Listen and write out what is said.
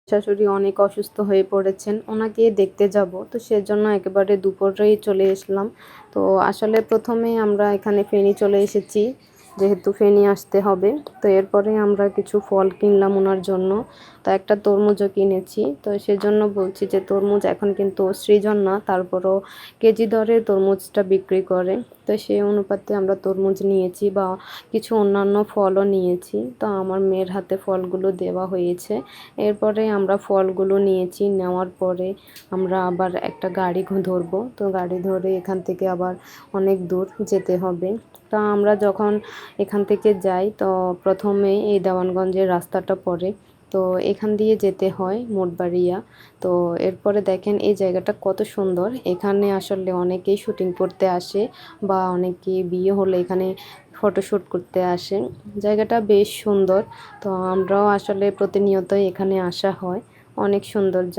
শাশুড়ি অনেক অসুস্থ হয়ে পড়েছেন, ওনাকে দেখতে যাব, তো সেজন্য একেবারে দুপুরেই চলে আসলাম। তো আসলে প্রথমে আমরা এখানে ফেনী চলে এসেছি, যেহেতু ফেনী আসতে হবে। তো এরপরে আমরা কিছু ফল কিনলাম ওনার জন্য। তো একটা তরমুজও কিনেছি। তো সেজন্য বলছি যে তরমুজ এখন কিন্তু সৃজন না, তারপরও কেজি দরে তরমুজটা বিক্রি করে। তো সেই অনুপাতে আমরা তরমুজ নিয়েছি বা কিছু অন্যান্য ফলও নিয়েছি। তো আমার মেয়ের হাতে ফলগুলো দেওয়া হয়েছে। এরপরে আমরা ফলগুলো নিয়েছি, নেওয়ার পরে আমরা আবার একটা গাড়ি ধরবো। তো গাড়ি ধরে এখান থেকে আবার অনেক দূর যেতে হবে। তো আমরা যখন এখান থেকে যাই, তো প্রথমে এই দেওয়ানগঞ্জের রাস্তাটা পড়ে, তো এখান দিয়ে যেতে হয় মোটবাড়িয়া। তো এরপরে দেখেন এই জায়গাটা কত সুন্দর। এখানে আসলে অনেকেই শুটিং করতে আসে বা অনেকে বিয়ে হলে এখানে ফটোশ্যুট করতে আসে। জায়গাটা বেশ সুন্দর। তো আমরাও আসলে প্রতিনিয়তই এখানে আসা হয়। অনেক সুন্দর জায়গা।